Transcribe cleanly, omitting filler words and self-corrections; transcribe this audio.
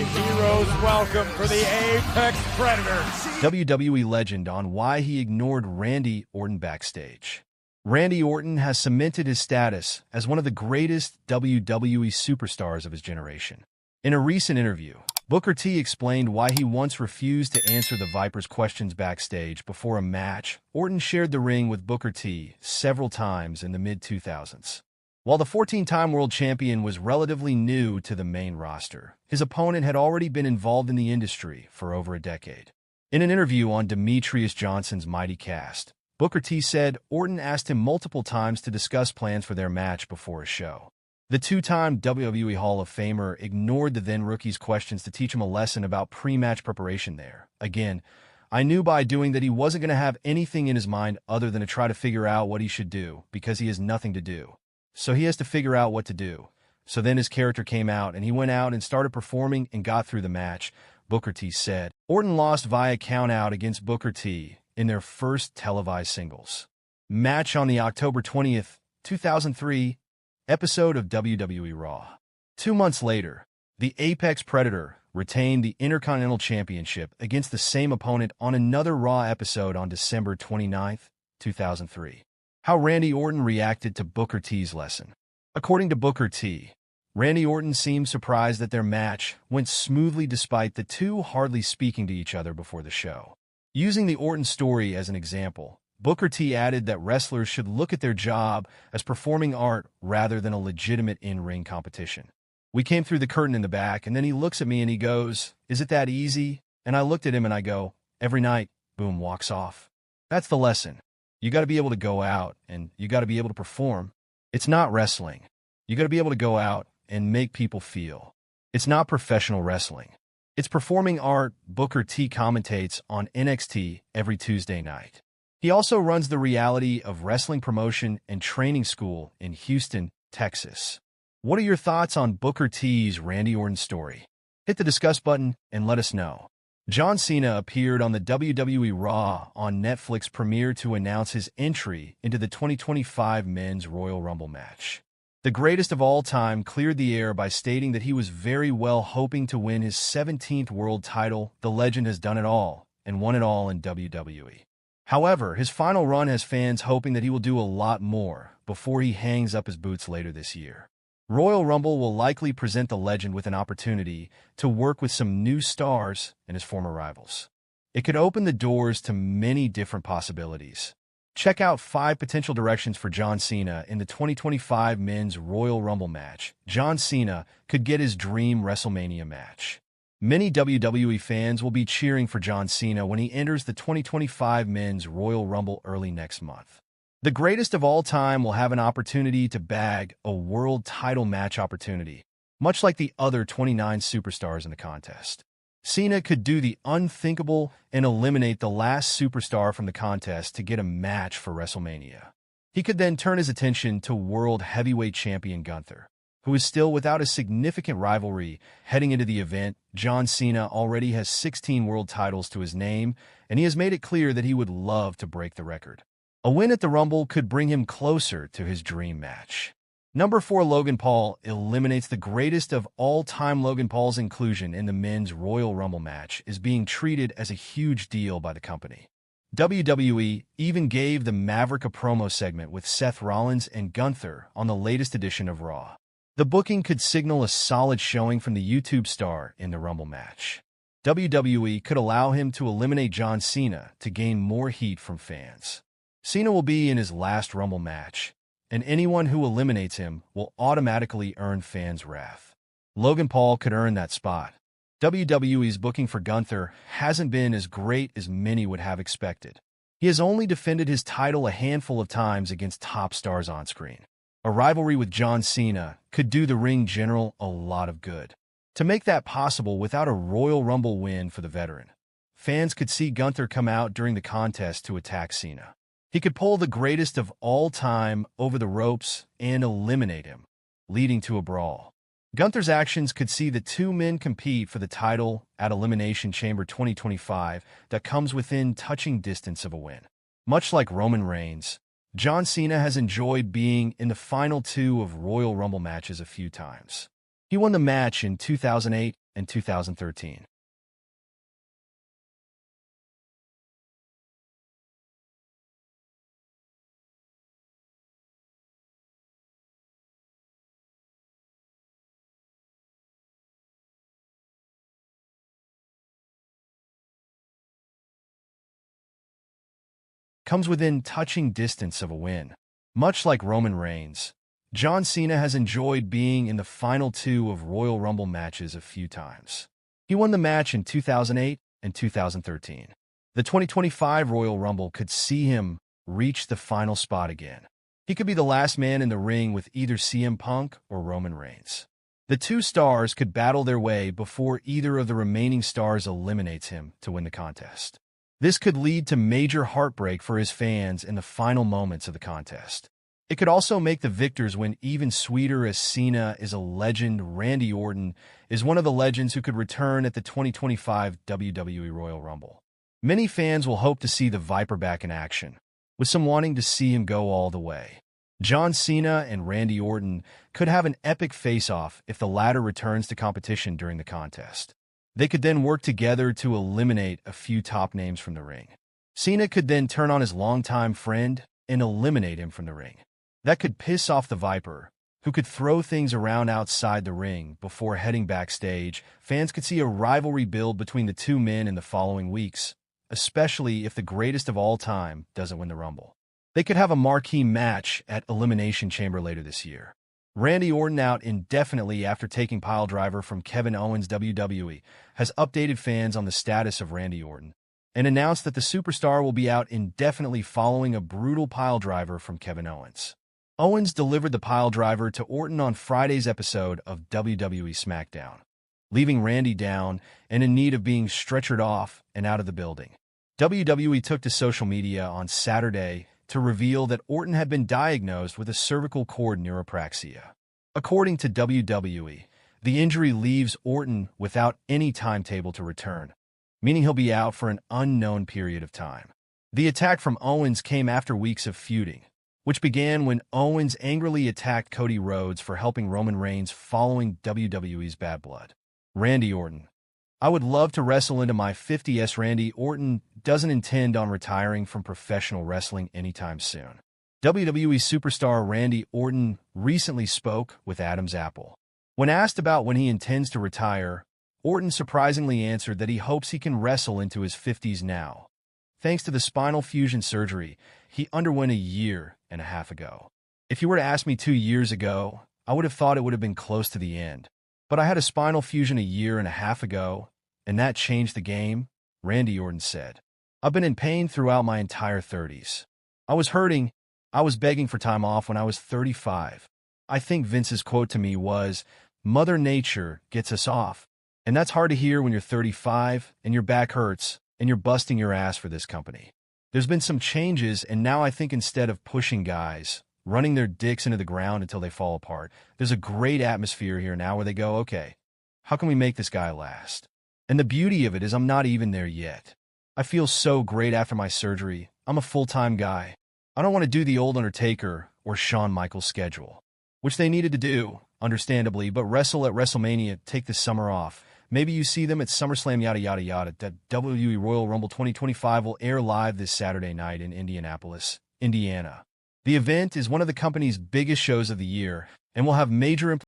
heroes welcome for the Apex Predator. WWE legend on why he ignored Randy Orton backstage. Randy Orton has cemented his status as one of the greatest WWE superstars of his generation. In a recent interview, Booker T explained why he once refused to answer the Viper's questions backstage before a match. Orton shared the ring with Booker T several times in the mid-2000s. While the 14-time world champion was relatively new to the main roster, his opponent had already been involved in the industry for over a decade. In an interview on Demetrious Johnson's MightyCast, Booker T said Orton asked him multiple times to discuss plans for their match before a show. The two-time WWE Hall of Famer ignored the then-rookie's questions to teach him a lesson about pre-match preparation there. Again, I knew by doing that he wasn't going to have anything in his mind other than to try to figure out what he should do, because he has nothing to do. So he has to figure out what to do. So then his character came out, and he went out and started performing and got through the match, Booker T said. Orton lost via countout against Booker T in their first televised singles match on the October 20th, 2003 episode of WWE RAW. 2 months later, the Apex Predator retained the Intercontinental Championship against the same opponent on another RAW episode on December 29th, 2003. How Randy Orton reacted to Booker T's lesson. According to Booker T, Randy Orton seemed surprised that their match went smoothly despite the two hardly speaking to each other before the show. Using the Orton story as an example, Booker T added that wrestlers should look at their job as performing art rather than a legitimate in-ring competition. We came through the curtain in the back, and then he looks at me and he goes, "Is it that easy?" And I looked at him and I go, "Every night," boom, walks off. That's the lesson. You got to be able to go out and you got to be able to perform. It's not wrestling. You got to be able to go out and make people feel. It's not professional wrestling. It's performing art. Booker T commentates on NXT every Tuesday night. He also runs the reality of wrestling promotion and training school in Houston, Texas. What are your thoughts on Booker T's Randy Orton story? Hit the discuss button and let us know. John Cena appeared on the WWE RAW on Netflix premiere to announce his entry into the 2025 Men's Royal Rumble match. The greatest of all time cleared the air by stating that he was very well hoping to win his 17th world title. The legend has done it all and won it all in WWE. However, his final run has fans hoping that he will do a lot more before he hangs up his boots later this year. Royal Rumble will likely present the legend with an opportunity to work with some new stars and his former rivals. It could open the doors to many different possibilities. Check out 5 potential directions for John Cena in the 2025 Men's Royal Rumble match. John Cena could get his dream WrestleMania match. Many WWE fans will be cheering for John Cena when he enters the 2025 Men's Royal Rumble early next month. The greatest of all time will have an opportunity to bag a world title match opportunity, much like the other 29 superstars in the contest. Cena could do the unthinkable and eliminate the last superstar from the contest to get a match for WrestleMania. He could then turn his attention to World Heavyweight Champion Gunther, who is still without a significant rivalry heading into the event. John Cena already has 16 world titles to his name, and he has made it clear that he would love to break the record. A win at the Rumble could bring him closer to his dream match. Number 4, Logan Paul eliminates the greatest of all time. Logan Paul's inclusion in the Men's Royal Rumble match is being treated as a huge deal by the company. WWE even gave the Maverick a promo segment with Seth Rollins and Gunther on the latest edition of Raw. The booking could signal a solid showing from the YouTube star in the Rumble match. WWE could allow him to eliminate John Cena to gain more heat from fans. Cena will be in his last Rumble match, and anyone who eliminates him will automatically earn fans' wrath. Logan Paul could earn that spot. WWE's booking for Gunther hasn't been as great as many would have expected. He has only defended his title a handful of times against top stars on screen. A rivalry with John Cena could do the ring general a lot of good. To make that possible without a Royal Rumble win for the veteran, fans could see Gunther come out during the contest to attack Cena. He could pull the greatest of all time over the ropes and eliminate him, leading to a brawl. Gunther's actions could see the two men compete for the title at Elimination Chamber 2025 that comes within touching distance of a win. Much like Roman Reigns, John Cena has enjoyed being in the final 2 of Royal Rumble matches a few times. He won the match in 2008 and 2013. Comes within touching distance of a win. Much like Roman Reigns, John Cena has enjoyed being in the final two of Royal Rumble matches a few times. He won the match in 2008 and 2013. The 2025 Royal Rumble could see him reach the final spot again. He could be the last man in the ring with either CM Punk or Roman Reigns. The two stars could battle their way before either of the remaining stars eliminates him to win the contest. This could lead to major heartbreak for his fans in the final moments of the contest. It could also make the victors win even sweeter, as Cena is a legend. Randy Orton is one of the legends who could return at the 2025 WWE Royal Rumble. Many fans will hope to see the Viper back in action, with some wanting to see him go all the way. John Cena and Randy Orton could have an epic face-off if the latter returns to competition during the contest. They could then work together to eliminate a few top names from the ring. Cena could then turn on his longtime friend and eliminate him from the ring. That could piss off the Viper, who could throw things around outside the ring before heading backstage. Fans could see a rivalry build between the two men in the following weeks, especially if the greatest of all time doesn't win the Rumble. They could have a marquee match at Elimination Chamber later this year. Randy Orton, out indefinitely after taking piledriver from Kevin Owens. WWE has updated fans on the status of Randy Orton and announced that the superstar will be out indefinitely following a brutal piledriver from Kevin Owens. Owens delivered the piledriver to Orton on Friday's episode of WWE SmackDown, leaving Randy down and in need of being stretchered off and out of the building. WWE took to social media on Saturday to reveal that Orton had been diagnosed with a cervical cord neuropraxia. According to WWE, the injury leaves Orton without any timetable to return, meaning he'll be out for an unknown period of time. The attack from Owens came after weeks of feuding, which began when Owens angrily attacked Cody Rhodes for helping Roman Reigns following WWE's Bad Blood. Randy Orton: I would love to wrestle into my 50s. Randy Orton doesn't intend on retiring from professional wrestling anytime soon. WWE superstar Randy Orton recently spoke with Adam's Apple. When asked about when he intends to retire, Orton surprisingly answered that he hopes he can wrestle into his 50s now, thanks to the spinal fusion surgery he underwent a year and a half ago. If you were to ask me 2 years ago, I would have thought it would have been close to the end. But I had a spinal fusion a year and a half ago, and that changed the game, Randy Orton said. I've been in pain throughout my entire 30s. I was hurting. I was begging for time off when I was 35. I think Vince's quote to me was, "Mother Nature gets us off." And that's hard to hear when you're 35 and your back hurts and you're busting your ass for this company. There's been some changes, and now I think instead of pushing guys, running their dicks into the ground until they fall apart, there's a great atmosphere here now where they go, okay, how can we make this guy last? And the beauty of it is I'm not even there yet. I feel so great after my surgery. I'm a full-time guy. I don't want to do the old Undertaker or Shawn Michaels schedule, which they needed to do, understandably, but wrestle at WrestleMania, take this summer off. Maybe you see them at SummerSlam, yada, yada, yada. The WWE Royal Rumble 2025 will air live this Saturday night in Indianapolis, Indiana. The event is one of the company's biggest shows of the year and will have major implications